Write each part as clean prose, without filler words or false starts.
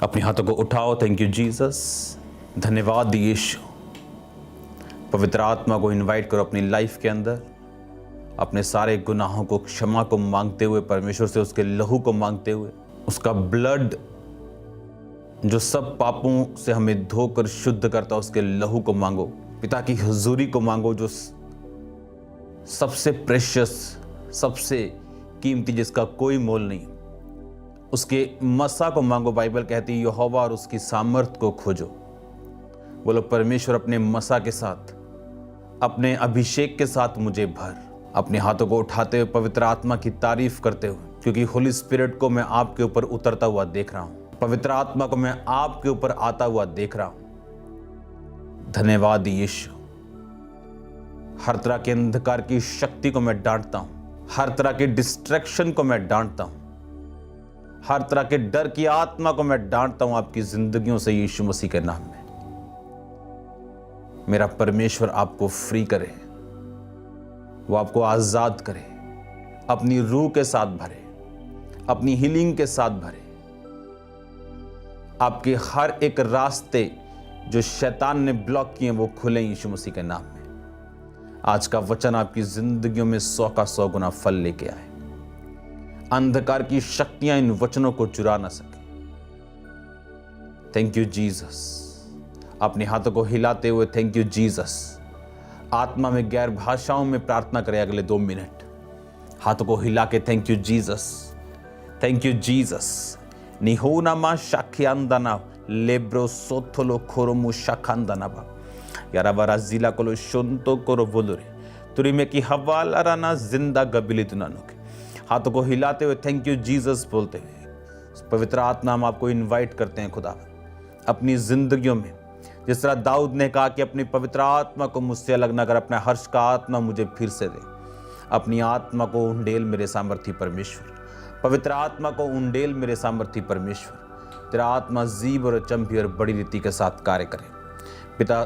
अपने हाथों को उठाओ। थैंक यू जीसस, धन्यवाद यीशु। पवित्र आत्मा को इनवाइट करो अपनी लाइफ के अंदर। अपने सारे गुनाहों को क्षमा को मांगते हुए, परमेश्वर से उसके लहू को मांगते हुए, उसका ब्लड जो सब पापों से हमें धोकर शुद्ध करता, उसके लहू को मांगो। पिता की हुजूरी को मांगो, जो सबसे प्रेशियस, सबसे कीमती, जिसका कोई मोल नहीं, उसके मसा को मांगो। बाइबल कहती है यहोवा और उसकी सामर्थ को खोजो। बोलो परमेश्वर अपने मसा के साथ, अपने अभिषेक के साथ मुझे भर। अपने हाथों को उठाते हुए पवित्र आत्मा की तारीफ करते हुए, क्योंकि होली स्पिरिट को मैं आपके ऊपर उतरता हुआ देख रहा हूं, पवित्र आत्मा को मैं आपके ऊपर आता हुआ देख रहा हूं। धन्यवाद यीशु। हर तरह के अंधकार की शक्ति को मैं डांटता हूं, हर तरह के डिस्ट्रैक्शन को मैं डांटता हूं, हर तरह के डर की आत्मा को मैं डांटता हूं आपकी जिंदगियों से यीशु मसीह के नाम में। मेरा परमेश्वर आपको फ्री करे, वो आपको आजाद करे, अपनी रूह के साथ भरे, अपनी हीलिंग के साथ भरे। आपके हर एक रास्ते जो शैतान ने ब्लॉक किए वो खुले यीशु मसीह के नाम में। आज का वचन आपकी जिंदगियों में 100 का 100 गुना फल लेके आए। अंधकार की शक्तियां इन वचनों को चुरा ना सके। Thank you Jesus. अपने हाथों को हिलाते हुए थैंक यू जीसस। आत्मा में गैर भाषाओं में प्रार्थना करें अगले 2 मिनट। हाथों को हिला के thank you Jesus, thank you Jesus. निहोना मा शाख्यांदना लेब्रो सोथोलो खोरोमु शाखांदनाबा याराबारा जिला कोलो शुंतो कोरो बोलुरे तुरी में की हवाला राना जिंदा गबिली तुनानुके। हाथों को हिलाते हुए थैंक यू जीसस बोलते हुए पवित्र आत्मा हम आपको इनवाइट करते हैं खुदा अपनी जिंदगियों में। जिस तरह दाऊद ने कहा कि अपनी पवित्र आत्मा को मुझसे अलग न कर, अपना हर्ष का आत्मा मुझे फिर से दे। अपनी आत्मा को उंडेल मेरे सामर्थी परमेश्वर, पवित्र आत्मा को उंडेल मेरे सामर्थी परमेश्वर। तेरा आत्मा जीव और चंपी और बड़ी रीति के साथ कार्य करे। पिता,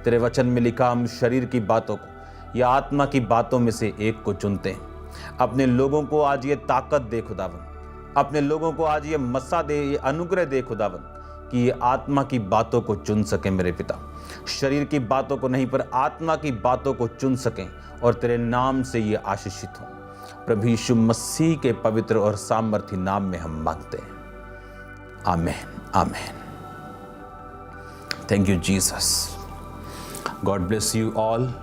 तेरे वचन में लिखा हम शरीर की बातों को या आत्मा की बातों में से एक को चुनते हैं। अपने लोगों को आज ये ताकत दे खुदावन, अपने लोगों को आज ये मसा दे, ये अनुग्रह दे खुदावन कि ये आत्मा की बातों को चुन सकें मेरे पिता। शरीर की बातों को नहीं पर आत्मा की बातों को चुन सकें और तेरे नाम से ये आशीषित हो। प्रभु यीशु मसीह के पवित्र और सामर्थी नाम में हम मांगते हैं, आमीन आमीन। Thank you Jesus. God bless you all.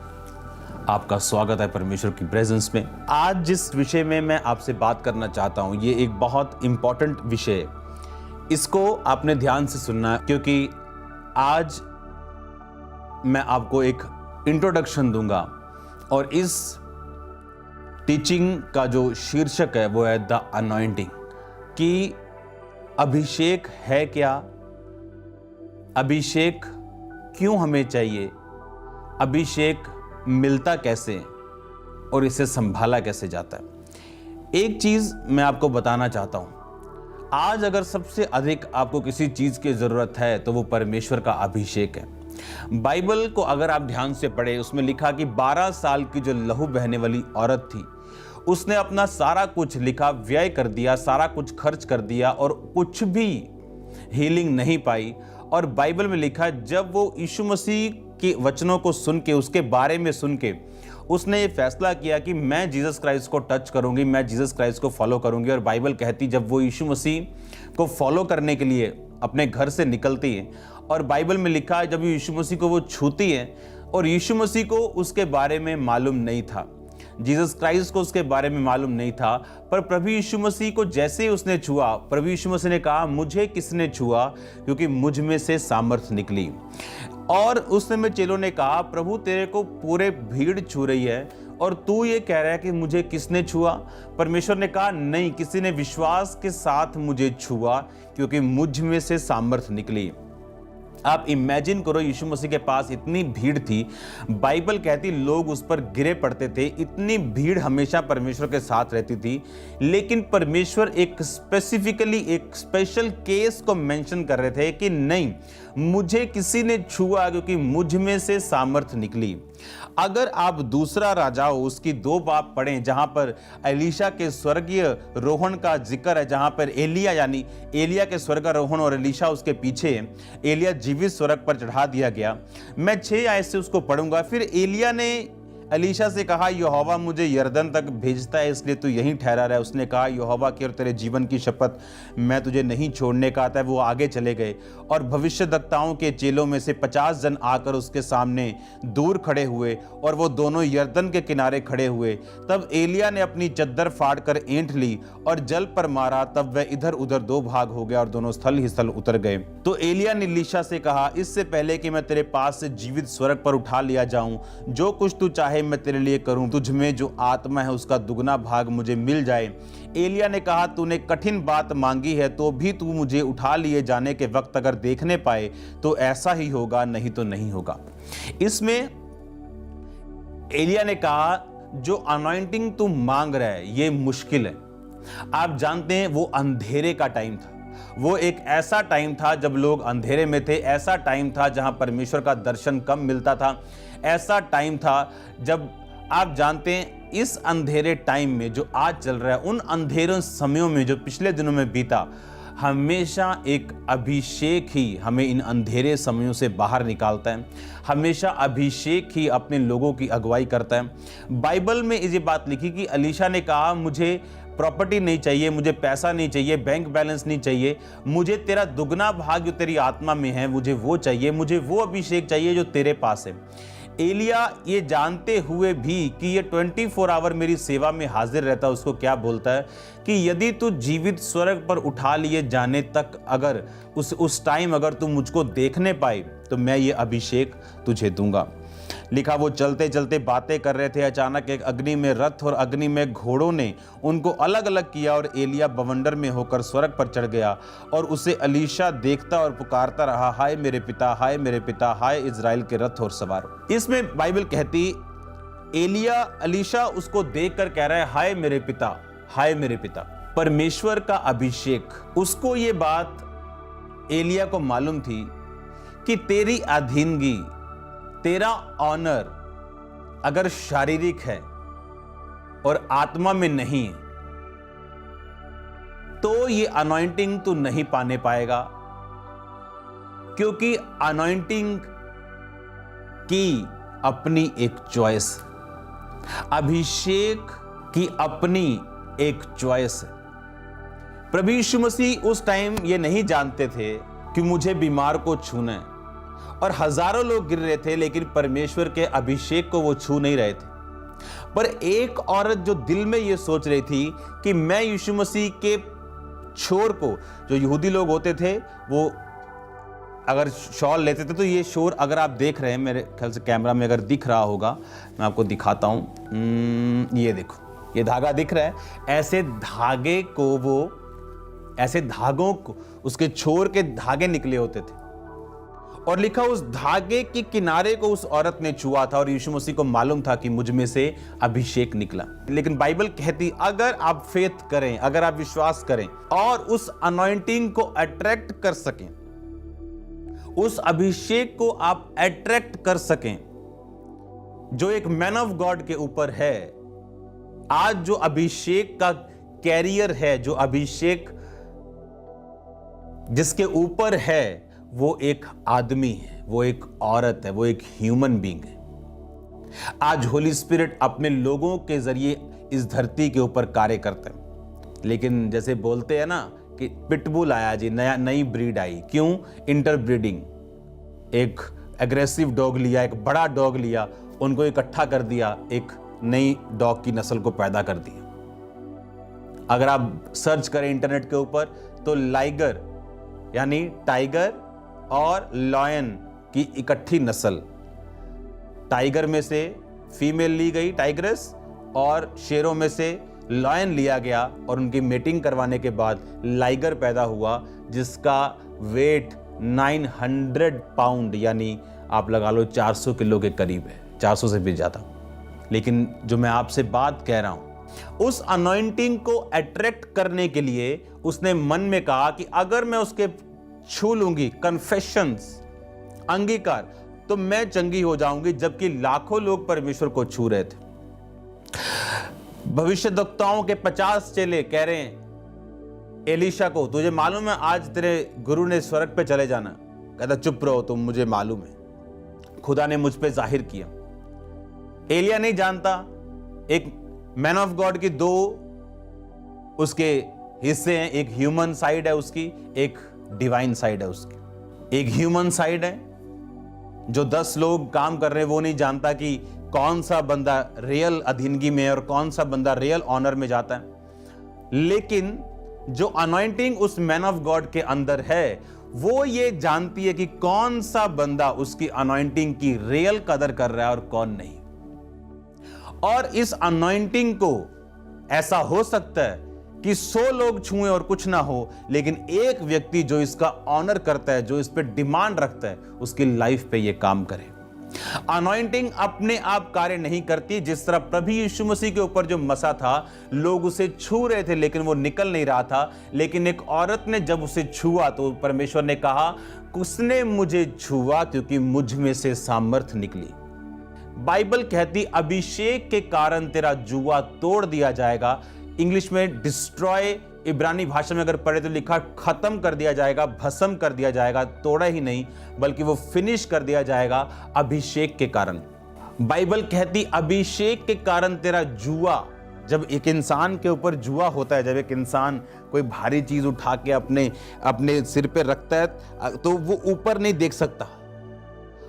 आपका स्वागत है परमेश्वर की प्रेजेंस में। आज जिस विषय में मैं आपसे बात करना चाहता हूं, ये एक बहुत इंपॉर्टेंट विषय है। इसको आपने ध्यान से सुनना है, क्योंकि आज मैं आपको एक इंट्रोडक्शन दूंगा और इस टीचिंग का जो शीर्षक है वो है द अनॉइंटिंग। कि अभिषेक है क्या, अभिषेक क्यों हमें चाहिए, अभिषेक मिलता कैसे और इसे संभाला कैसे जाता है। एक चीज मैं आपको बताना चाहता हूं, आज अगर सबसे अधिक आपको किसी चीज की जरूरत है तो वो परमेश्वर का अभिषेक है। बाइबल को अगर आप ध्यान से पढ़े, उसमें लिखा कि 12 साल की जो लहू बहने वाली औरत थी, उसने अपना सारा कुछ लिखा व्यय कर दिया, सारा कुछ खर्च कर दिया और कुछ भी हीलिंग नहीं पाई। और बाइबल में लिखा जब वो यीशु मसीह के वचनों को सुन के, उसके बारे में सुन के, उसने ये फैसला किया कि मैं जीसस क्राइस्ट को टच करूंगी, मैं जीसस क्राइस्ट को फॉलो करूंगी। और बाइबल कहती जब वो यीशु मसीह को फॉलो करने के लिए अपने घर से निकलती है, और बाइबल में लिखा है जब यीशु मसीह को वो छूती है, और यीशु मसीह को उसके बारे में मालूम नहीं था, जीसस क्राइस्ट को उसके बारे में मालूम नहीं था, पर प्रभु यीशु मसीह को जैसे ही उसने छुआ, प्रभु यीशु मसीह ने कहा मुझे किसने छुआ, क्योंकि मुझ में से सामर्थ निकली। और उस समय चेलों ने कहा प्रभु तेरे को पूरे भीड़ छू रही है और तू ये कह रहा है कि मुझे किसने छुआ। परमेश्वर ने कहा नहीं, किसी ने विश्वास के साथ मुझे छुआ, क्योंकि मुझ में से सामर्थ निकली। आप इमेजिन करो, यीशु मसीह के पास इतनी भीड़ थी, बाइबल कहती लोग उस पर गिरे पड़ते थे, इतनी भीड़ हमेशा परमेश्वर के साथ रहती थी, लेकिन परमेश्वर एक स्पेसिफिकली एक स्पेशल केस को मेंशन कर रहे थे कि नहीं, मुझे किसी ने छुआ क्योंकि मुझ में से सामर्थ निकली। अगर आप दूसरा राजाओं उसकी 2 बाब पढ़ें, जहां पर एलीशा के स्वर्गीय रोहण का जिक्र है, जहां पर एलिया यानी एलिया के स्वर्गारोहण और एलीशा उसके पीछे, एलिया जीवित स्वर्ग पर चढ़ा दिया गया। मैं 6 आयत से उसको पढ़ूंगा। फिर एलिया ने एलीशा से कहा, यहोवा मुझे यरदन तक भेजता है, इसलिए तू यहीं ठहरा रहा है। उसने कहा, यहोवा की और तेरे जीवन की शपथ, मैं तुझे नहीं छोड़ने का आता है। वो आगे चले गए और भविष्यद्वक्ताओं के चेलों में से 50 जन आकर उसके सामने दूर खड़े हुए और वो दोनों यरदन के किनारे खड़े हुए। तब एलिया ने अपनी चद्दर फाड़कर ऐंठ ली और जल पर मारा, तब वह इधर उधर 2 भाग हो गया और दोनों स्थल ही स्थल उतर गए। तो एलिया ने एलीशा से कहा, इससे पहले कि मैं तेरे पास से जीवित स्वर्ग पर उठा लिया जाऊं, जो कुछ तू चाहे मैं तेरे लिए करूं, तुझ में जो आत्मा है उसका दुगना भाग मुझे मिल जाए। एलिया ने कहा, तूने कठिन बात मांगी है, तो भी तू मुझे उठा लिए जाने के वक्त अगर देखने पाए तो ऐसा ही होगा, नहीं तो नहीं होगा। इसमें एलिया ने कहा, जो अनॉइंटिंग तू मांग रहा है ये मुश्किल है। आप जानते हैं वो अंधेरे का टाइम था, वो एक ऐसा टाइम था जब लोग अंधेरे में थे, ऐसा टाइम था जहां परमेश्वर का दर्शन कम मिलता था, ऐसा टाइम था जब आप जानते हैं इस अंधेरे टाइम में जो आज चल रहा है, उन अंधेरों समयों में जो पिछले दिनों में बीता, हमेशा एक अभिषेक ही हमें इन अंधेरे समयों से बाहर निकालता है। हमेशा अभिषेक ही अपने लोगों की अगुवाई करता है। बाइबल में ये बात लिखी कि एलीशा ने कहा, मुझे प्रॉपर्टी नहीं चाहिए, मुझे पैसा नहीं चाहिए, बैंक बैलेंस नहीं चाहिए, मुझे तेरा दुगना भाग जो तेरी आत्मा में है मुझे वो चाहिए, मुझे वो अभिषेक चाहिए जो तेरे पास है। एलिया ये जानते हुए भी कि ये 24 आवर मेरी सेवा में हाजिर रहता है, उसको क्या बोलता है कि यदि तू जीवित स्वर्ग पर उठा लिए जाने तक अगर उस टाइम अगर तू मुझको देखने पाए तो मैं ये अभिषेक तुझे दूंगा। लिखा, वो चलते चलते बातें कर रहे थे, अचानक एक अग्नि में रथ और अग्नि में घोड़ों ने उनको अलग अलग किया और एलिया बवंडर में होकर स्वर्ग पर चढ़ गया और उसे एलीशा देखता और पुकारता रहा, हाय मेरे पिता, हाय मेरे पिता, हाय इजराइल के रथ और सवार। इसमें बाइबल कहती एलीशा उसको देखकर कह रहा है, हाय मेरे पिता, हाय मेरे पिता। परमेश्वर का अभिषेक, उसको ये बात एलिया को मालूम थी कि तेरी अधीनगी, तेरा ऑनर अगर शारीरिक है और आत्मा में नहीं है तो ये अनॉइंटिंग तू नहीं पाने पाएगा, क्योंकि अनॉइंटिंग की अपनी एक चॉइस, अभिषेक की अपनी एक चॉइस है। प्रभु यीशु मसीह उस टाइम ये नहीं जानते थे कि मुझे बीमार को छूना है, और हजारों लोग गिर रहे थे लेकिन परमेश्वर के अभिषेक को वो छू नहीं रहे थे। पर एक औरत जो दिल में ये सोच रही थी कि मैं यीशु मसीह के शोर को, जो यहूदी लोग होते थे वो अगर शॉल लेते थे, तो ये शोर अगर आप देख रहे हैं, मेरे ख्याल से कैमरा में अगर दिख रहा होगा, मैं आपको दिखाता हूं, ये देखो, ये धागा दिख रहा है, ऐसे धागे को वो, ऐसे धागों को, उसके छोर के धागे निकले होते थे और लिखा उस धागे के किनारे को उस औरत ने छुआ था और यीशु मसीह को मालूम था कि मुझ में से अभिषेक निकला। लेकिन बाइबल कहती अगर आप फेथ करें, अगर आप विश्वास करें और उस अनॉइंटिंग को अट्रैक्ट कर सकें, उस अभिषेक को आप अट्रैक्ट कर सकें जो एक मैन ऑफ गॉड के ऊपर है, आज जो अभिषेक का कैरियर है, जो अभिषेक जिसके ऊपर है, वो एक आदमी है, वो एक औरत है, वो एक ह्यूमन बीइंग है। आज होली स्पिरिट अपने लोगों के जरिए इस धरती के ऊपर कार्य करता है। लेकिन जैसे बोलते हैं ना कि पिटबुल आया जी, नई ब्रीड आई, क्यों? इंटरब्रीडिंग। एक एग्रेसिव डॉग लिया, एक बड़ा डॉग लिया, उनको इकट्ठा कर दिया, एक नई डॉग की नस्ल को पैदा कर दिया। अगर आप सर्च करें इंटरनेट के ऊपर तो लाइगर यानी टाइगर और लॉयन की इकट्ठी नस्ल, टाइगर में से फीमेल ली गई टाइग्रेस और शेरों में से लॉयन लिया गया और उनकी मेटिंग करवाने के बाद लाइगर पैदा हुआ, जिसका वेट 900 पाउंड, यानी आप लगा लो 400 किलो के करीब है, 400 से भी ज़्यादा। लेकिन जो मैं आपसे बात कह रहा हूं, उस अनॉइंटिंग को अट्रैक्ट करने के लिए उसने मन में कहा कि अगर मैं उसके छू लूंगी, कन्फेशंस, अंगीकार, तो मैं चंगी हो जाऊंगी। जबकि लाखों लोग परमेश्वर को छू रहे थे। भविष्यद्वक्ताओं के 50 चेले कह रहे हैं एलीशा को, तुझे मालूम है आज तेरे गुरु ने स्वर्ग पे चले जाना। कहता चुप रहो तुम, मुझे मालूम है, खुदा ने मुझ पे जाहिर किया। एलिया नहीं जानता, एक मैन ऑफ गॉड की दो उसके हिस्से हैं, एक ह्यूमन साइड है उसकी, एक डिवाइन साइड है उसकी। एक ह्यूमन साइड है जो 10 लोग काम कर रहे हैं, वो नहीं जानता कि कौन सा बंदा रियल अधीनगी में और कौन सा बंदा रियल ऑनर में जाता है। लेकिन जो अनॉइंटिंग उस मैन ऑफ गॉड के अंदर है, वो ये जानती है कि कौन सा बंदा उसकी अनॉइंटिंग की रियल कदर कर रहा है और कौन नहीं। और इस अनॉइंटिंग को ऐसा हो सकता है कि 100 लोग छुएं और कुछ ना हो, लेकिन एक व्यक्ति जो इसका ऑनर करता है, जो इस पे डिमांड रखता है, उसकी लाइफ पे ये काम करे। अनॉइंटिंग अपने आप कार्य नहीं करती। जिस तरह प्रभु यीशु मसीह के ऊपर जो मसा था, लोग उसे छू रहे थे लेकिन वो निकल नहीं रहा था। लेकिन एक औरत ने जब उसे छुआ तो परमेश्वर ने कहा, उसने मुझे छुआ क्योंकि मुझ में से सामर्थ निकली। बाइबल कहती अभिषेक के कारण तेरा जुआ तोड़ दिया जाएगा। इंग्लिश में डिस्ट्रॉय, इब्रानी भाषा में अगर पढ़े तो लिखा खत्म कर दिया जाएगा, भस्म कर दिया जाएगा। तोड़ा ही नहीं बल्कि वो फिनिश कर दिया जाएगा अभिषेक के कारण। बाइबल कहती अभिषेक के कारण तेरा जुआ, जब एक इंसान के ऊपर जुआ होता है, जब एक इंसान कोई भारी चीज उठा के अपने सिर पे रखता है तो वो ऊपर नहीं देख सकता,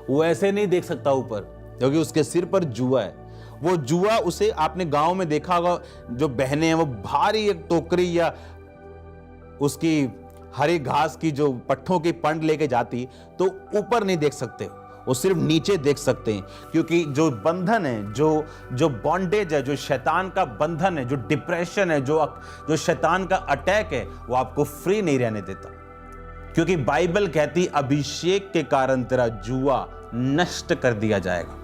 वो ऐसे नहीं देख सकता ऊपर, क्योंकि उसके सिर पर जुआ है। वो जुआ उसे आपने गांव में देखा होगा, जो बहनें हैं वो भारी एक टोकरी या उसकी हरी घास की जो पट्ठों की पंड लेके जाती, तो ऊपर नहीं देख सकते, वो सिर्फ नीचे देख सकते हैं। क्योंकि जो बंधन है, जो बॉन्डेज है, जो शैतान का बंधन है, जो डिप्रेशन है, जो शैतान का अटैक है, वो आपको फ्री नहीं रहने देता। क्योंकि बाइबल कहती अभिषेक के कारण तेरा जुआ नष्ट कर दिया जाएगा।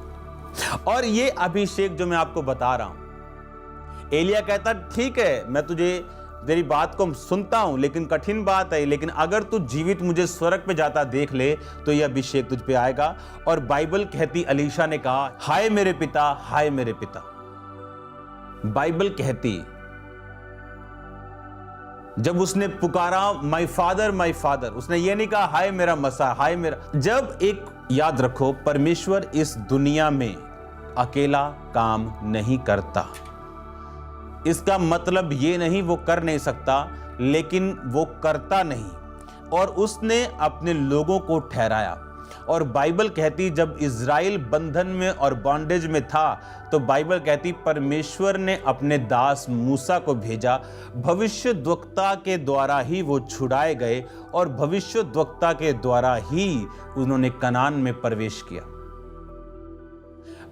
और ये अभिषेक जो मैं आपको बता रहा हूं, एलिया कहता ठीक है, मैं तेरी बात को सुनता हूं, लेकिन कठिन बात है, लेकिन अगर तू जीवित मुझे स्वर्ग पे जाता देख ले तो यह अभिषेक तुझ पे आएगा। और बाइबल कहती एलीशा ने कहा, हाय मेरे पिता, हाय मेरे पिता। बाइबल कहती जब उसने पुकारा माय फादर, उसने ये नहीं कहा हाय मेरा मसा, हाय मेरा। जब एक याद रखो, परमेश्वर इस दुनिया में अकेला काम नहीं करता। इसका मतलब ये नहीं वो कर नहीं सकता, लेकिन वो करता नहीं, और उसने अपने लोगों को ठहराया। और बाइबल कहती जब इज़राइल बंधन में और बॉन्डेज में था, तो बाइबल कहती परमेश्वर ने अपने दास मूसा को भेजा, भविष्यद्वक्ता के द्वारा ही वो छुड़ाए गए, और भविष्यद्वक्ता के द्वारा ही उन्होंने कनान में प्रवेश किया।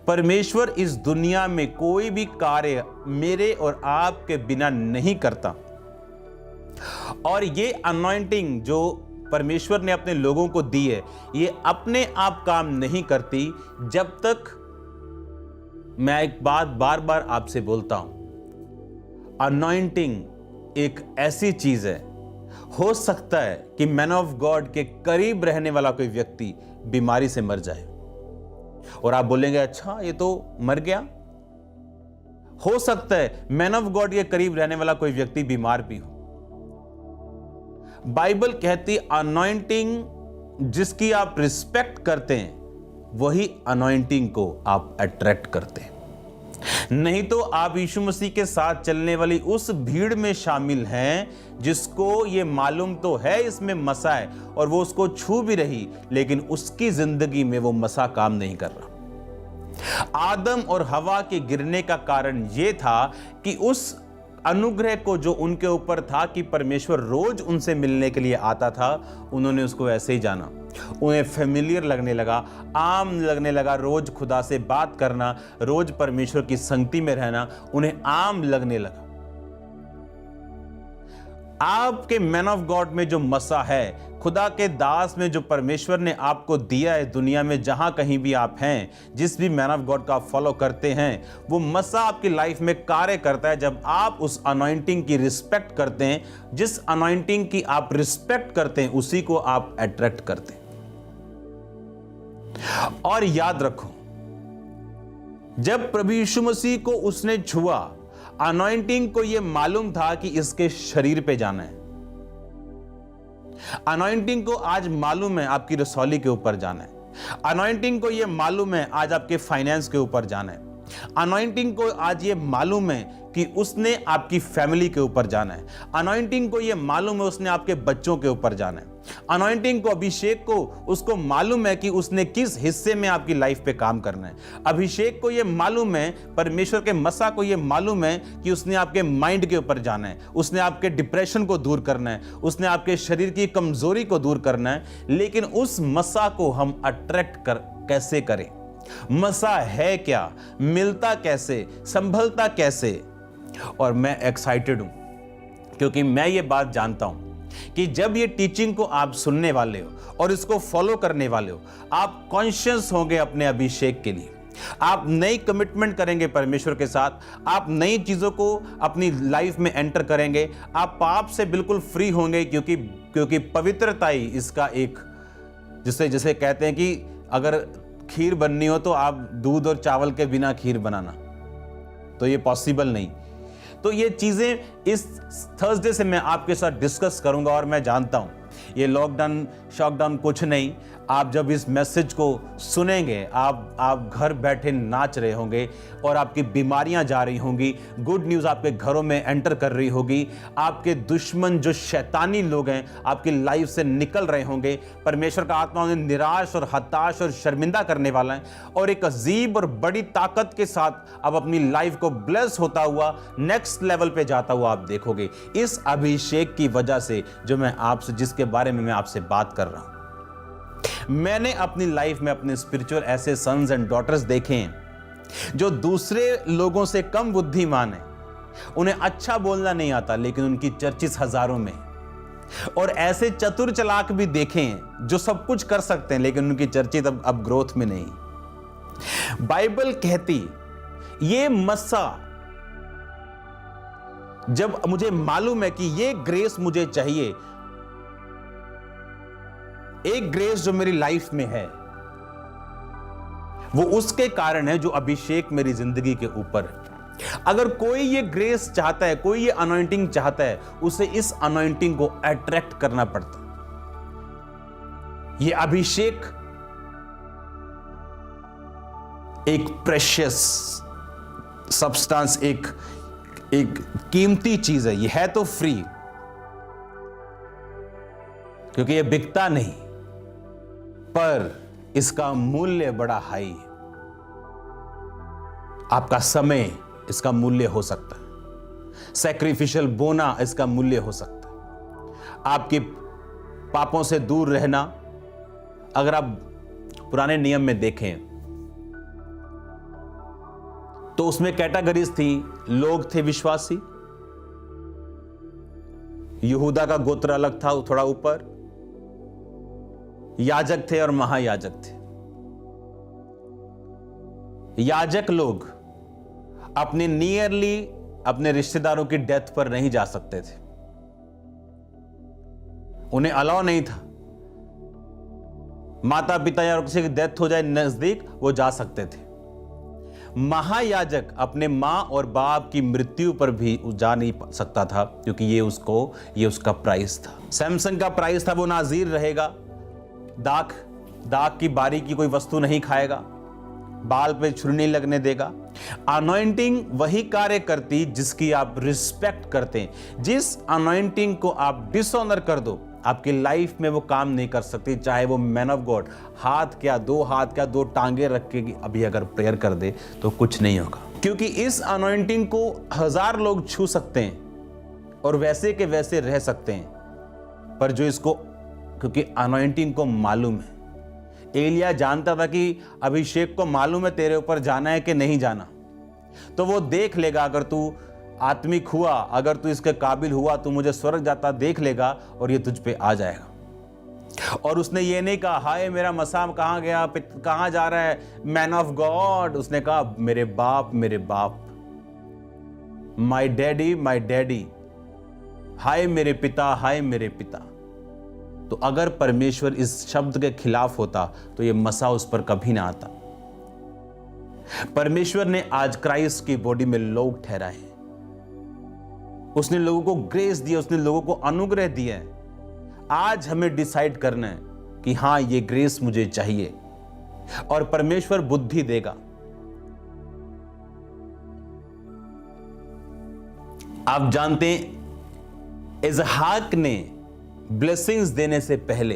परमेश्वर इस दुनिया में कोई भी कार्य मेरे और आपके बिना नहीं करता। और ये अनॉइंटिंग जो परमेश्वर ने अपने लोगों को दी है, ये अपने आप काम नहीं करती। जब तक, मैं एक बात बार बार आपसे बोलता हूं, अनॉइंटिंग एक ऐसी चीज है, हो सकता है कि मैन ऑफ गॉड के करीब रहने वाला कोई व्यक्ति बीमारी से मर जाए, और आप बोलेंगे अच्छा ये तो मर गया। हो सकता है मैन ऑफ गॉड के करीब रहने वाला कोई व्यक्ति बीमार भी हो। बाइबल कहती अनॉइंटिंग जिसकी आप रिस्पेक्ट करते हैं, वही अनॉइंटिंग को आप अट्रैक्ट करते हैं। नहीं तो आप यीशु मसीह के साथ चलने वाली उस भीड़ में शामिल हैं जिसको ये मालूम तो है इसमें मसा है, और वो उसको छू भी रही, लेकिन उसकी जिंदगी में वो मसा काम नहीं कर रहा। आदम और हवा के गिरने का कारण ये था कि उस अनुग्रह को जो उनके ऊपर था कि परमेश्वर रोज उनसे मिलने के लिए आता था, उन्होंने उसको ऐसे ही जाना। उन्हें फेमिलियर लगने लगा, आम लगने लगा, रोज खुदा से बात करना, रोज परमेश्वर की संगति में रहना उन्हें आम लगने लगा। आपके मैन ऑफ गॉड में जो मसा है, खुदा के दास में जो परमेश्वर ने आपको दिया है, दुनिया में जहां कहीं भी आप हैं, जिस भी मैन ऑफ गॉड का आप फॉलो करते हैं, वो मसा आपकी लाइफ में कार्य करता है जब आप उस अनॉइंटिंग की रिस्पेक्ट करते हैं। जिस अनॉइंटिंग की आप रिस्पेक्ट करते हैं उसी को आप अट्रैक्ट करते हैं। और याद रखो, जब प्रभु यीशु मसीह को उसने छुआ, अनॉइंटिंग को यह मालूम था कि इसके शरीर पे जाना है। अनॉइंटिंग को आज मालूम है आपकी रसौली के ऊपर जाना है। अनॉइंटिंग को यह मालूम है आज आपके फाइनेंस के ऊपर जाना है। अनॉइंटिंग को आज ये मालूम है कि उसने आपकी फैमिली के ऊपर जाना है। अनॉइंटिंग को ये मालूम है उसने आपके बच्चों के ऊपर जाना है। अनॉइंटिंग को, अभिषेक को, उसको मालूम है कि उसने किस हिस्से में आपकी लाइफ पे काम करना है। अभिषेक को ये मालूम है, परमेश्वर के मसा को ये मालूम है कि उसने आपके माइंड के ऊपर जाना है, उसने आपके डिप्रेशन को दूर करना है, उसने आपके शरीर की कमजोरी को दूर करना है। लेकिन उस मसा को हम अट्रैक्ट कैसे करें? मसा है क्या, मिलता कैसे, संभलता कैसे? और मैं एक्साइटेड हूं क्योंकि मैं ये बात जानता हूं कि जब ये टीचिंग को आप सुनने वाले हो और इसको फॉलो करने वाले हो, आप कॉन्शियस होंगे अपने अभिषेक के लिए। आप नई कमिटमेंट करेंगे परमेश्वर के साथ, आप नई चीजों को अपनी लाइफ में एंटर करेंगे, आप पाप से बिल्कुल फ्री होंगे क्योंकि पवित्रता ही इसका एक, जिसे कहते हैं कि अगर खीर बननी हो तो आप दूध और चावल के बिना खीर बनाना, तो ये पॉसिबल नहीं। तो ये चीजें इस थर्सडे से मैं आपके साथ डिस्कस करूंगा। और मैं जानता हूं ये लॉकडाउन शॉकडाउन कुछ नहीं, आप जब इस मैसेज को सुनेंगे आप घर बैठे नाच रहे होंगे और आपकी बीमारियां जा रही होंगी, गुड न्यूज़ आपके घरों में एंटर कर रही होगी, आपके दुश्मन जो शैतानी लोग हैं आपकी लाइफ से निकल रहे होंगे। परमेश्वर का आत्मा उन्हें निराश और हताश और शर्मिंदा करने वाला है और एक अजीब और बड़ी ताकत के साथ अब अपनी लाइफ को ब्लेस होता हुआ नेक्स्ट लेवल पे जाता हुआ आप देखोगे, इस अभिषेक की वजह से जो मैं आपसे, जिसके बारे में मैं आपसे बात कर रहा हूं। मैंने अपनी लाइफ में अपने स्पिरिचुअल ऐसे सन्स एंड डॉटर्स देखे हैं जो दूसरे लोगों से कम बुद्धिमान हैं, उन्हें अच्छा बोलना नहीं आता लेकिन उनकी चर्चिस हजारों में, और ऐसे चतुर चालाक भी देखे हैं जो सब कुछ कर सकते हैं लेकिन उनकी चर्चित अब ग्रोथ में नहीं। बाइबल कहती ये मसा, जब मुझे मालूम है कि ये ग्रेस मुझे चाहिए, एक ग्रेस जो मेरी लाइफ में है वो उसके कारण है जो अभिषेक मेरी जिंदगी के ऊपर है। अगर कोई ये ग्रेस चाहता है, कोई ये अनॉइंटिंग चाहता है, उसे इस अनॉइंटिंग को अट्रैक्ट करना पड़ता है। ये अभिषेक एक प्रेशियस सब्सटेंस, एक कीमती चीज है। ये है तो फ्री क्योंकि ये बिकता नहीं, पर इसका मूल्य बड़ा हाई है। आपका समय इसका मूल्य हो सकता है, सैक्रिफिशियल बोना इसका मूल्य हो सकता है, आपके पापों से दूर रहना। अगर आप पुराने नियम में देखें तो उसमें कैटेगरीज थी। लोग थे विश्वासी, यहूदा का गोत्र अलग था थोड़ा ऊपर, याजक थे और महायाजक थे। याजक लोग अपने नियरली अपने रिश्तेदारों की डेथ पर नहीं जा सकते थे, उन्हें अलाउ नहीं था। माता पिता या किसी की डेथ हो जाए नजदीक, वो जा सकते थे। महायाजक अपने मां और बाप की मृत्यु पर भी जा नहीं सकता था क्योंकि ये उसका प्राइस था। सैमसन का प्राइस था, वो नाजीर रहेगा, दाग की बारी की कोई वस्तु नहीं खाएगा, बाल पे छुरी नहीं लगने देगा। अनॉइंटिंग वही कार्य करती जिसकी आप रिस्पेक्ट करते हैं। जिस अनॉइंटिंग को आप डिसऑनर कर दो, आपकी लाइफ में वो काम नहीं कर सकती। चाहे वो मैन ऑफ गॉड हाथ क्या, दो टांगे रख के अभी अगर प्रेयर कर दे तो कुछ नहीं होगा, क्योंकि इस अनॉइंटिंग को 1000 लोग छू सकते हैं और वैसे के वैसे रह सकते हैं, पर जो इसको, क्योंकि अनॉइंटिंग को मालूम है। एलिया जानता था कि अभिषेक को मालूम है तेरे ऊपर जाना है कि नहीं जाना, तो वो देख लेगा। अगर तू आत्मिक हुआ, अगर तू इसके काबिल हुआ तो मुझे स्वर्ग जाता देख लेगा और ये तुझ पे आ जाएगा। और उसने ये नहीं कहा हाय मेरा मसाम कहाँ गया, कहाँ जा रहा है मैन ऑफ गॉड। उसने कहा मेरे बाप, मेरे बाप, माई डैडी, हाय मेरे पिता, हाय मेरे पिता। तो अगर परमेश्वर इस शब्द के खिलाफ होता तो ये मसा उस पर कभी ना आता। परमेश्वर ने आज क्राइस्ट की बॉडी में लोग ठहराए, उसने लोगों को ग्रेस दिया, उसने लोगों को अनुग्रह दिया है। आज हमें डिसाइड करना है कि हां ये ग्रेस मुझे चाहिए, और परमेश्वर बुद्धि देगा। आप जानते हैं इसहाक ने ब्लेसिंग्स देने से पहले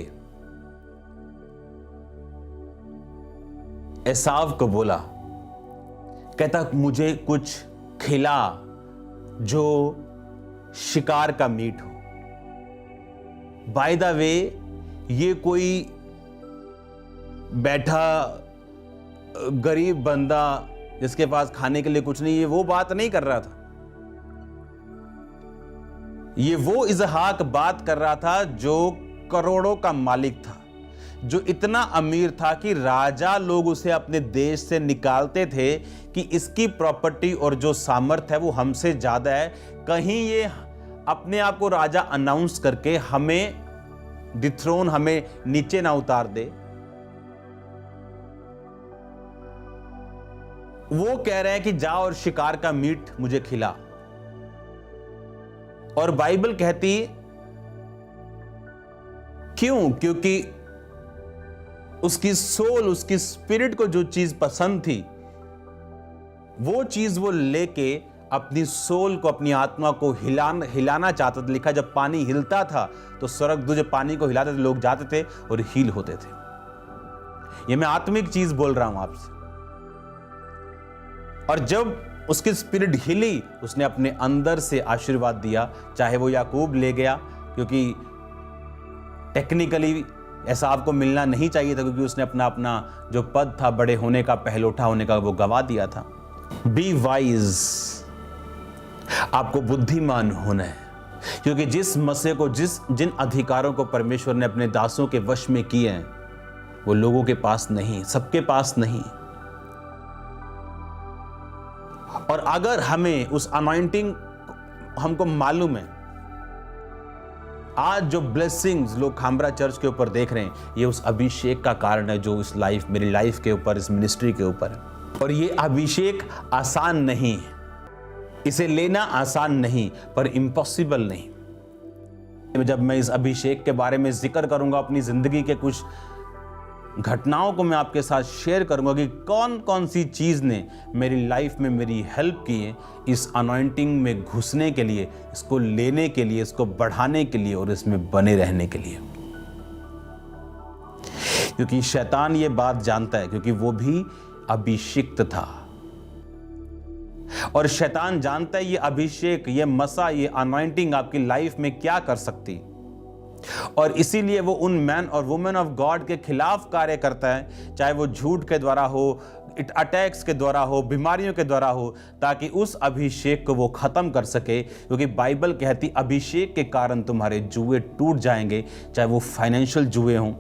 एसाव को बोला, कहता मुझे कुछ खिला जो शिकार का मीट हो। बाय द वे ये कोई बैठा गरीब बंदा जिसके पास खाने के लिए कुछ नहीं है वो बात नहीं कर रहा था। ये वो इसहाक बात कर रहा था जो करोड़ों का मालिक था, जो इतना अमीर था कि राजा लोग उसे अपने देश से निकालते थे कि इसकी प्रॉपर्टी और जो सामर्थ है वो हमसे ज्यादा है, कहीं ये अपने आप को राजा अनाउंस करके हमें डिथ्रोन, हमें नीचे ना उतार दे। वो कह रहे हैं कि जा और शिकार का मीट मुझे खिला। और बाइबल कहती क्यों? क्योंकि उसकी सोल, उसकी स्पिरिट को जो चीज पसंद थी वो चीज वो लेके अपनी सोल को, अपनी आत्मा को हिलाना चाहता था। लिखा जब पानी हिलता था तो स्वर्गदूत जब पानी को हिलाते थे लोग जाते थे और हील होते थे। ये मैं आत्मिक चीज बोल रहा हूं आपसे। और जब उसकी स्पिरिट हिली उसने अपने अंदर से आशीर्वाद दिया, चाहे वो याकूब ले गया, क्योंकि टेक्निकली ऐसा आपको मिलना नहीं चाहिए था, क्योंकि उसने अपना जो पद था बड़े होने का, पहलोठा होने का, वो गवा दिया था। बी वाइज, आपको बुद्धिमान होना है, क्योंकि जिस मसे को, जिन अधिकारों को परमेश्वर ने अपने दासों के वश में किए हैं वो लोगों के पास नहीं, सबके पास नहीं। और अगर हमें उस अनॉइंटिंग हमको मालूम है, आज जो ब्लेसिंग्स लोग खामरा चर्च के ऊपर देख रहे हैं ये उस अभिषेक का कारण है जो इस लाइफ, मेरी लाइफ के ऊपर, इस मिनिस्ट्री के ऊपर है। और ये अभिषेक आसान नहीं है, इसे लेना आसान नहीं, पर इम्पॉसिबल नहीं। जब मैं इस अभिषेक के बारे में जिक्र करूंगा, अपनी जिंदगी के कुछ घटनाओं को मैं आपके साथ शेयर करूंगा कि कौन कौन सी चीज ने मेरी लाइफ में मेरी हेल्प की है इस अनॉइंटिंग में घुसने के लिए, इसको लेने के लिए, इसको बढ़ाने के लिए और इसमें बने रहने के लिए। क्योंकि शैतान ये बात जानता है, क्योंकि वो भी अभिषिक्त था। और शैतान जानता है ये अभिषेक, ये मसा, ये अनॉइंटिंग आपकी लाइफ में क्या कर सकती, और इसीलिए वो उन मैन और वुमेन ऑफ गॉड के खिलाफ कार्य करता है, चाहे वो झूठ के द्वारा हो, अटैक्स के द्वारा हो, बीमारियों के द्वारा हो, ताकि उस अभिषेक को वो खत्म कर सके। क्योंकि बाइबल कहती अभिषेक के कारण तुम्हारे जुए टूट जाएंगे, चाहे वो फाइनेंशियल जुए हों,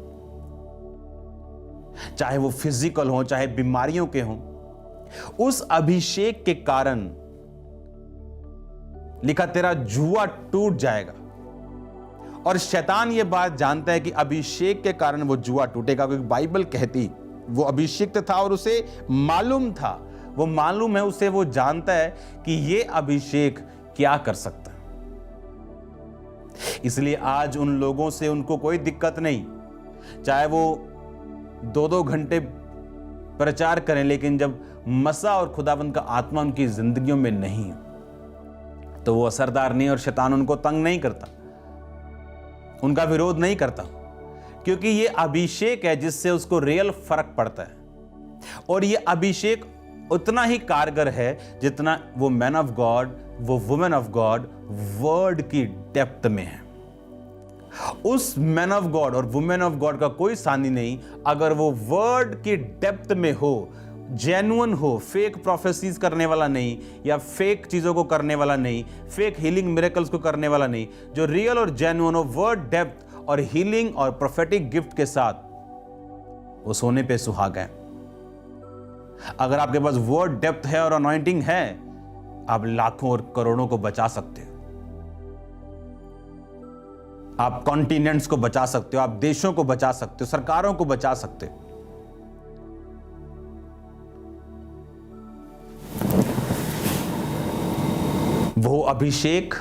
चाहे वो फिजिकल हों, चाहे बीमारियों के हों। उस अभिषेक के कारण लिखा तेरा जुआ टूट जाएगा। और शैतान ये बात जानता है कि अभिषेक के कारण वो जुआ टूटेगा, क्योंकि बाइबल कहती वो अभिषिक्त था और उसे मालूम था, वो मालूम है उसे, वो जानता है कि ये अभिषेक क्या कर सकता है। इसलिए आज उन लोगों से उनको कोई दिक्कत नहीं, चाहे वो 2-2 घंटे प्रचार करें, लेकिन जब मसा और खुदावंद का आत्मा उनकी जिंदगियों में नहीं तो वो असरदार नहीं, और शैतान उनको तंग नहीं करता, उनका विरोध नहीं करता, क्योंकि ये अभिषेक है जिससे उसको रियल फर्क पड़ता है। और ये अभिषेक उतना ही कारगर है जितना वो मैन ऑफ गॉड, वो वुमेन ऑफ गॉड वर्ड की डेप्थ में है। उस मैन ऑफ गॉड और वुमेन ऑफ गॉड का कोई सानी नहीं अगर वो वर्ड की डेप्थ में हो, जेन्युइन हो, फेक प्रोफेसीज करने वाला नहीं या फेक चीजों को करने वाला नहीं, फेक हीलिंग मिरेकल्स को करने वाला नहीं, जो रियल और जेन्युइन हो, वर्ड डेप्थ और हीलिंग और प्रोफेटिक गिफ्ट के साथ, वो सोने पे सुहागा है। अगर आपके पास वर्ड डेप्थ है और अनॉइंटिंग है, आप लाखों और करोड़ों को बचा सकते हो। आप कॉन्टिनेंट्स को बचा सकते हो, आप देशों को बचा सकते हो, सरकारों को बचा सकते हो। वो अभिषेक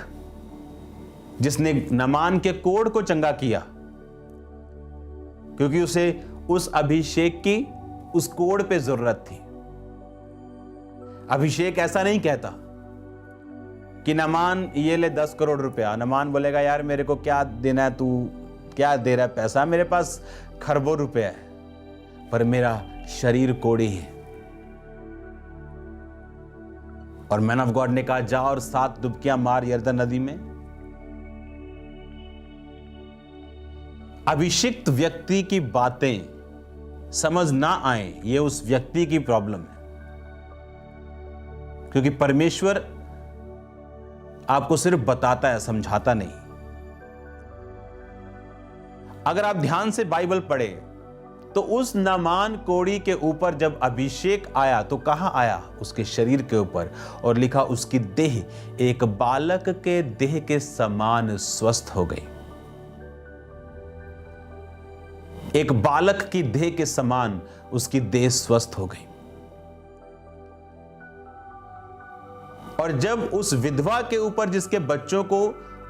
जिसने नामान के कोढ़ को चंगा किया, क्योंकि उसे उस अभिषेक की उस कोढ़ पे जरूरत थी। अभिषेक ऐसा नहीं कहता कि नामान ये ले 10 करोड़ रुपया। नामान बोलेगा यार मेरे को क्या देना है, तू क्या दे रहा है पैसा, मेरे पास खरबों रुपया है, पर मेरा शरीर कोढ़ी है। और मैन ऑफ गॉड ने कहा जा और 7 डुबकियां मार यरदन नदी में। अभिषिक्त व्यक्ति की बातें समझ ना आए, ये उस व्यक्ति की प्रॉब्लम है, क्योंकि परमेश्वर आपको सिर्फ बताता है, समझाता नहीं। अगर आप ध्यान से बाइबल पढ़े तो उस नामान कोढ़ी के ऊपर जब अभिषेक आया तो कहां आया? उसके शरीर के ऊपर, और लिखा उसकी देह एक बालक के देह के समान स्वस्थ हो गई। एक बालक की देह के समान उसकी देह स्वस्थ हो गई। और जब उस विधवा के ऊपर, जिसके बच्चों को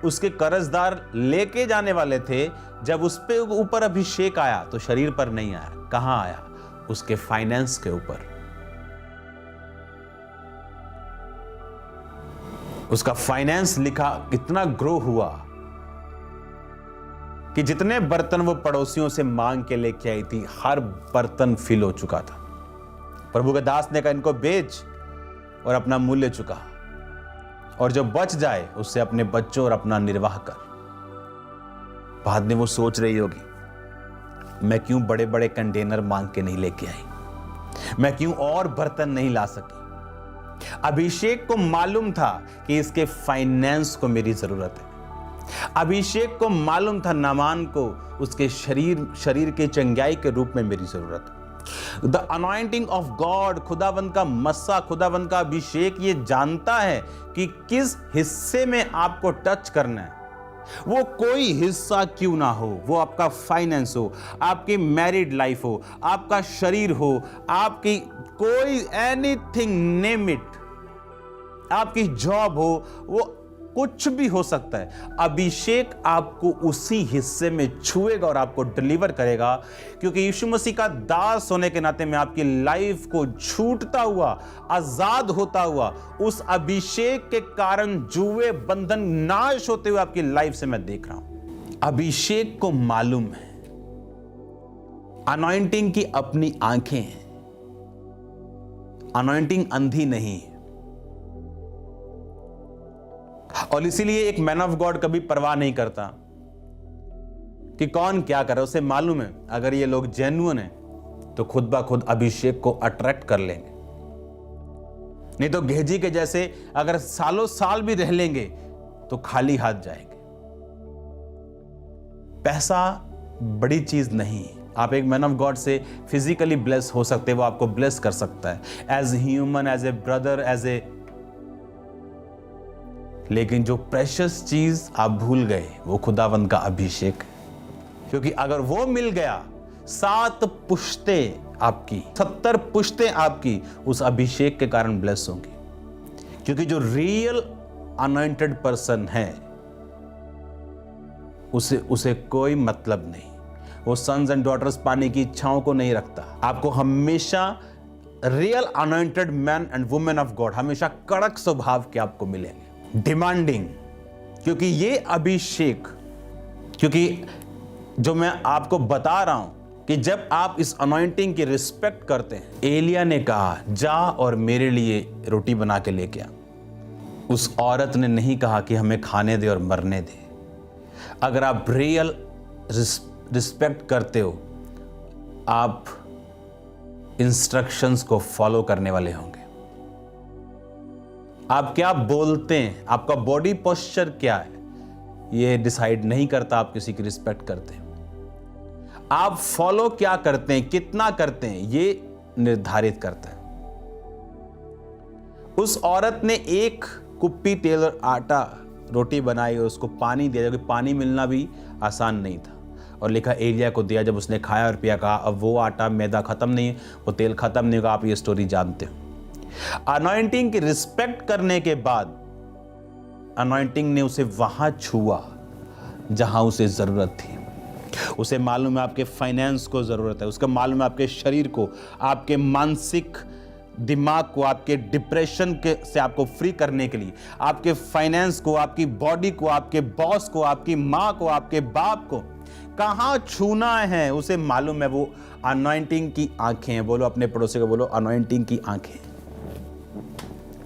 उसके कर्जदार लेके जाने वाले थे, जब उस पे ऊपर अभिषेक आया तो शरीर पर नहीं आया। कहां आया? उसके फाइनेंस के ऊपर। उसका फाइनेंस लिखा इतना ग्रो हुआ कि जितने बर्तन वो पड़ोसियों से मांग के लेके आई थी, हर बर्तन फिल हो चुका था। प्रभु के दास ने कहा इनको बेच और अपना मूल्य चुका, और जो बच जाए उससे अपने बच्चों और अपना निर्वाह कर। बाद में वो सोच रही होगी मैं क्यों बड़े बड़े कंटेनर मांग के नहीं लेके आई, मैं क्यों और बर्तन नहीं ला सकी। अभिषेक को मालूम था कि इसके फाइनेंस को मेरी जरूरत है। अभिषेक को मालूम था नामान को उसके शरीर के चंगाई के रूप में मेरी जरूरत है। द अनॉइंटिंग ऑफ गॉड, खुदावंद का मस्सा, खुदावंद का अभिषेक ये जानता है कि किस हिस्से में आपको टच करना है। वो कोई हिस्सा क्यों ना हो, वो आपका फाइनेंस हो, आपकी मैरिड लाइफ हो, आपका शरीर हो, आपकी कोई एनीथिंग नेम इट, आपकी जॉब हो, वो कुछ भी हो सकता है। अभिषेक आपको उसी हिस्से में छुएगा और आपको डिलीवर करेगा, क्योंकि यीशु मसीह का दास होने के नाते मैं आपकी लाइफ को छूटता हुआ, आजाद होता हुआ, उस अभिषेक के कारण जुए बंधन नाश होते हुए आपकी लाइफ से मैं देख रहा हूं। अभिषेक को मालूम है, अनॉइंटिंग की अपनी आंखें हैं, अनॉइंटिंग अंधी नहीं है। और इसीलिए एक मैन ऑफ गॉड कभी परवाह नहीं करता कि कौन क्या कर रहा है। उसे मालूम है अगर ये लोग जेन्युइन हैं तो खुद ब खुद अभिषेक को अट्रैक्ट कर लेंगे, नहीं तो गेहजी के जैसे अगर सालों साल भी रह लेंगे तो खाली हाथ जाएंगे। पैसा बड़ी चीज नहीं है। आप एक मैन ऑफ गॉड से फिजिकली ब्लेस हो सकते हैं, वो आपको ब्लेस कर सकता है as human, as a brother, as a, लेकिन जो प्रेशियस चीज आप भूल गए वो खुदावंद का अभिषेक है। क्योंकि अगर वो मिल गया, 7 पुश्तें आपकी, 70 पुश्तें आपकी उस अभिषेक के कारण ब्लेस होंगी। क्योंकि जो रियल अनॉइंटेड पर्सन है उसे कोई मतलब नहीं, वो सन्स एंड डॉटर्स पाने की इच्छाओं को नहीं रखता। आपको हमेशा real anointed man and women of God हमेशा कड़क स्वभाव के आपको मिलेंगे, डिमांडिंग। क्योंकि ये अभिषेक, क्योंकि जो मैं आपको बता रहा हूं कि जब आप इस अनॉइंटिंग की रिस्पेक्ट करते हैं, एलिया ने कहा जा और मेरे लिए रोटी बना के लेके आ। उस औरत ने नहीं कहा कि हमें खाने दे और मरने दे। अगर आप रियल रिस्पेक्ट करते हो, आप इंस्ट्रक्शंस को फॉलो करने वाले होंगे। आप क्या बोलते हैं, आपका बॉडी पोस्चर क्या है, ये डिसाइड नहीं करता आप किसी की रिस्पेक्ट करते हैं। आप फॉलो क्या करते हैं, कितना करते हैं, ये निर्धारित करता है। उस औरत ने एक कुप्पी तेल आटा रोटी बनाई और उसको पानी दिया, क्योंकि पानी मिलना भी आसान नहीं था, और लिखा एलिया को दिया। जब उसने खाया और पिया, कहा अब वो आटा मैदा खत्म नहीं है, वो तेल खत्म नहीं होगा। आप ये स्टोरी जानते हो। अनॉइंटिंग की रिस्पेक्ट करने के बाद अनॉइंटिंग ने उसे वहां छुआ जहां उसे जरूरत थी। उसे मालूम है आपके फाइनेंस को जरूरत है, उसका मालूम है आपके शरीर को, आपके मानसिक दिमाग को, आपके डिप्रेशन के से आपको फ्री करने के लिए, आपके फाइनेंस को, आपकी बॉडी को, आपके बॉस को, आपकी माँ को, आपके बाप को कहाँ छूना है उसे मालूम है। वो अनॉइंटिंग की आंखें हैं। बोलो अपने पड़ोसी को, बोलो अनॉइंटिंग की आंखें।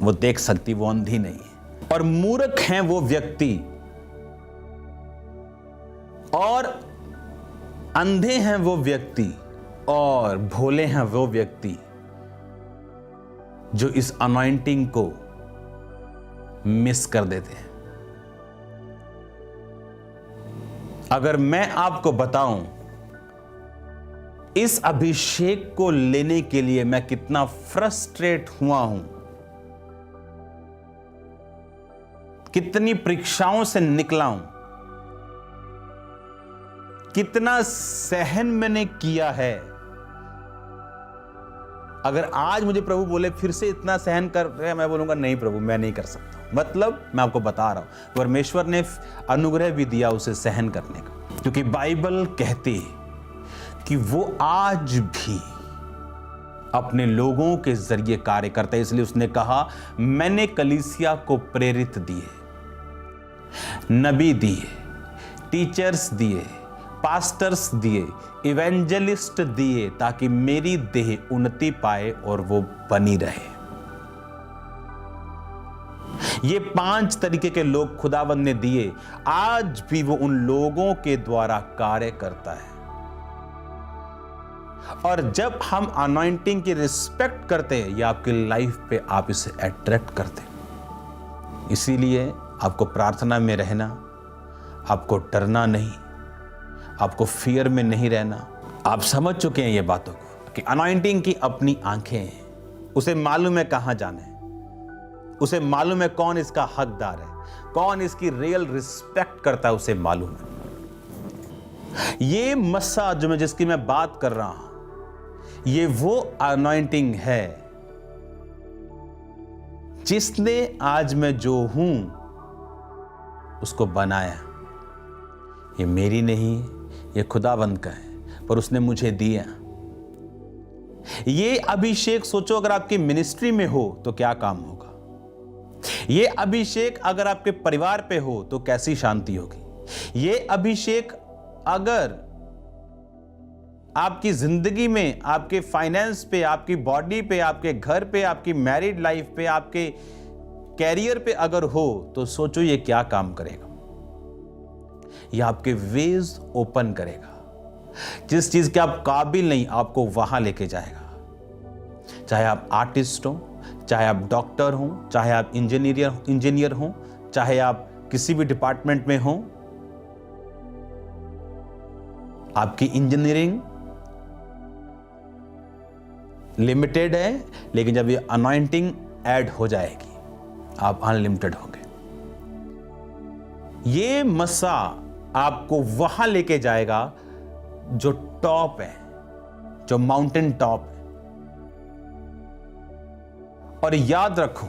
वो देख सकती, वो अंधी नहीं है। और मूर्ख हैं वो व्यक्ति, और अंधे हैं वो व्यक्ति, और भोले हैं वो व्यक्ति जो इस अनॉइंटिंग को मिस कर देते हैं। अगर मैं आपको बताऊं इस अभिषेक को लेने के लिए मैं कितना फ्रस्ट्रेट हुआ हूं, कितनी परीक्षाओं से निकला हूं, कितना सहन मैंने किया है। अगर आज मुझे प्रभु बोले फिर से इतना सहन कर रहे हैं, मैं बोलूंगा नहीं प्रभु, मैं नहीं कर सकता। मतलब मैं आपको बता रहा हूं, परमेश्वर ने अनुग्रह भी दिया उसे सहन करने का, क्योंकि बाइबल कहती है कि वो आज भी अपने लोगों के जरिए कार्य करता है। इसलिए उसने कहा, मैंने कलीसिया को प्रेरित दिए, नबी दिए, टीचर्स दिए, पास्टर्स दिए, इवेंजलिस्ट दिए, ताकि मेरी देह उन्नति पाए और वो बनी रहे। ये 5 तरीके के लोग खुदावंद ने दिए, आज भी वो उन लोगों के द्वारा कार्य करता है। और जब हम अनॉइंटिंग की रिस्पेक्ट करते हैं, या आपकी लाइफ पे आप इसे अट्रैक्ट करते हैं। इसीलिए आपको प्रार्थना में रहना, आपको डरना नहीं, आपको फियर में नहीं रहना। आप समझ चुके हैं ये बातों को कि अनॉइंटिंग की अपनी आंखें हैं, उसे मालूम है कहां जाना है, उसे मालूम है कौन इसका हकदार है, कौन इसकी रियल रिस्पेक्ट करता है, उसे मालूम है। ये मस्सा जो जिसकी मैं बात कर रहा हूं, ये वो अनॉइंटिंग है जिसने आज मैं जो हूं उसको बनाया। ये मेरी नहीं, ये खुदावंद का है, पर उसने मुझे दिया। ये अभिषेक सोचो अगर आपकी मिनिस्ट्री में हो तो क्या काम होगा। ये अभिषेक अगर आपके परिवार पे हो तो कैसी शांति होगी। ये अभिषेक अगर आपकी जिंदगी में, आपके फाइनेंस पे, आपकी बॉडी पे, आपके घर पे, आपकी मैरिड लाइफ पे, आपके कैरियर पे अगर हो तो सोचो ये क्या काम करेगा। ये आपके वेज ओपन करेगा। जिस चीज के आप काबिल नहीं, आपको वहां लेके जाएगा। चाहे आप आर्टिस्ट हो, चाहे आप डॉक्टर हो, चाहे आप इंजीनियर हो, चाहे आप किसी भी डिपार्टमेंट में हो। आपकी इंजीनियरिंग लिमिटेड है, लेकिन जब ये अनॉइंटिंग ऐड हो जाएगी आप अनलिमिटेड होंगे। ये मस्सा आपको वहां लेके जाएगा जो टॉप है, जो माउंटेन टॉप है। और याद रखो,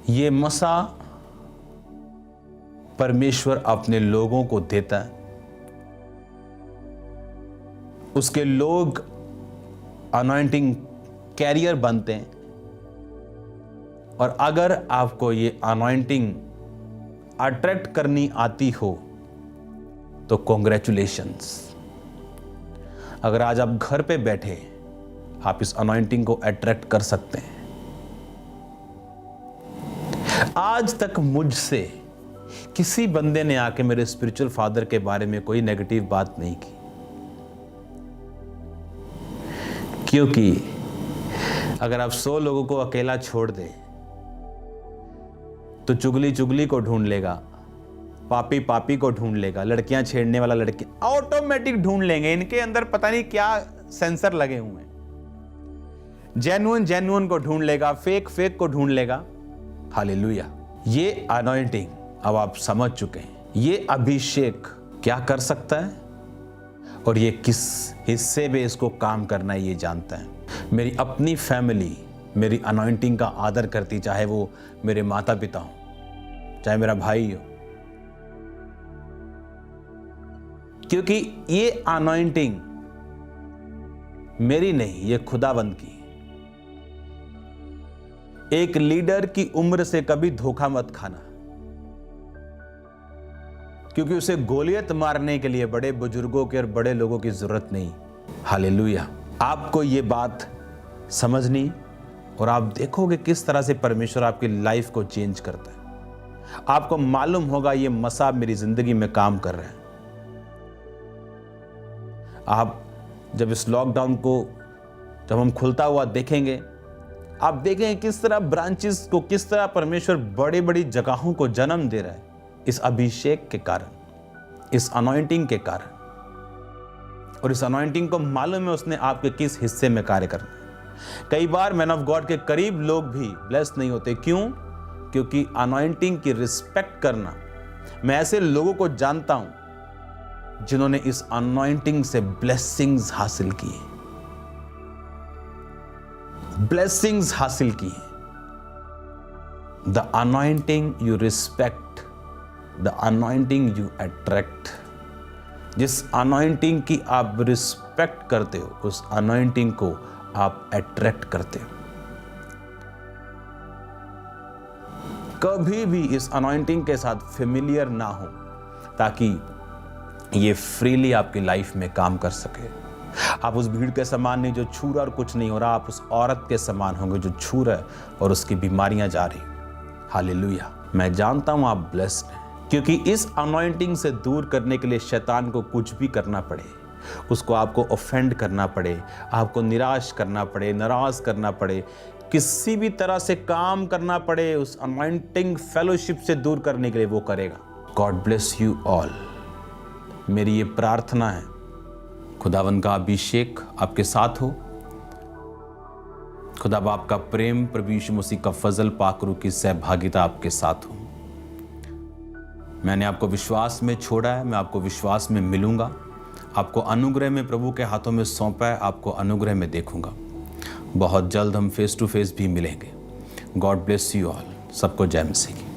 ये मसा परमेश्वर अपने लोगों को देता है। उसके लोग अनॉइंटिंग कैरियर बनते हैं। और अगर आपको ये अनॉइंटिंग अट्रैक्ट करनी आती हो तो कॉन्ग्रेचुलेशंस। अगर आज आप घर पे बैठे आप इस अनॉइंटिंग को अट्रैक्ट कर सकते हैं। आज तक मुझसे किसी बंदे ने आके मेरे स्पिरिचुअल फादर के बारे में कोई नेगेटिव बात नहीं की। क्योंकि अगर आप 100 लोगों को अकेला छोड़ दें तो चुगली चुगली को ढूंढ लेगा, पापी पापी को ढूंढ लेगा, लड़कियां छेड़ने वाला लड़की ऑटोमेटिक ढूंढ लेंगे। इनके अंदर पता नहीं क्या सेंसर लगे हुए हैं। जेन्युइन को ढूंढ लेगा, फेक को ढूंढ लेगा। हालेलुया। ये अनॉइंटिंग अब आप समझ चुके हैं, ये अभिषेक क्या कर सकता है और ये किस हिस्से में इसको काम करना है ये जानता है। मेरी अपनी फैमिली मेरी अनॉइंटिंग का आदर करती, चाहे वो मेरे माता पिता हो, चाहे मेरा भाई हो, क्योंकि ये अनॉइंटिंग मेरी नहीं, ये खुदावंद की। एक लीडर की उम्र से कभी धोखा मत खाना, क्योंकि उसे गोलियत मारने के लिए बड़े बुजुर्गों के और बड़े लोगों की जरूरत नहीं। हालेलुया। आपको ये बात समझनी और आप देखोगे किस तरह से परमेश्वर आपकी लाइफ को चेंज करता है। आपको मालूम होगा ये मसाब मेरी जिंदगी में काम कर रहा है। आप जब इस लॉकडाउन को जब हम खुलता हुआ देखेंगे, आप देखेंगे किस तरह ब्रांचेस को, किस तरह परमेश्वर बड़ी बड़ी जगहों को जन्म दे रहा है इस अभिषेक के कारण, इस अनॉइंटिंग के कारण। और इस अनॉइंटिंग को मालूम है उसने आपके किस हिस्से में कार्य करना है। कई बार मैन ऑफ गॉड के करीब लोग भी ब्लेस्ड नहीं होते। क्यों? क्योंकि अनॉइंटिंग की रिस्पेक्ट करना, मैं ऐसे लोगों को जानता हूं जिन्होंने इस अनॉइंटिंग से ब्लेसिंग्स हासिल की, ब्लेसिंग्स हासिल की। The anointing you respect, the anointing you attract. जिस अनॉइंटिंग की आप रिस्पेक्ट करते हो, उस अनॉइंटिंग को आप अट्रैक्ट करते हो। कभी भी इस अनॉइंटिंग के साथ फेमिलियर ना हो, ताकि ये फ्रीली आपकी लाइफ में काम कर सके। आप उस भीड़ के समान नहीं जो छू रहा और कुछ नहीं हो रहा, आप उस औरत के समान होंगे जो छू रहा है और उसकी बीमारियां जा रही। हालेलुया। मैं जानता हूं आप ब्लेस्ड हैं, क्योंकि इस अनॉइंटिंग से दूर करने के लिए शैतान को कुछ भी करना पड़े, उसको आपको ऑफेंड करना पड़े, आपको निराश करना पड़े, नाराज करना पड़े, किसी भी तरह से काम करना पड़े, उस अनॉइंटिंग फेलोशिप से दूर करने के लिए वो करेगा। God bless you all. मेरी ये प्रार्थना है खुदावन का अभिषेक आपके साथ हो, खुदा बाप का प्रेम, प्रभु यीशु मसीह का फजल, पाकरू की सहभागिता आपके साथ हो। मैंने आपको विश्वास में छोड़ा है, मैं आपको विश्वास में मिलूंगा। आपको अनुग्रह में प्रभु के हाथों में सौंपा है, आपको अनुग्रह में देखूंगा। बहुत जल्द हम फेस टू फेस भी मिलेंगे। God bless you all. सबको जय मसीह की।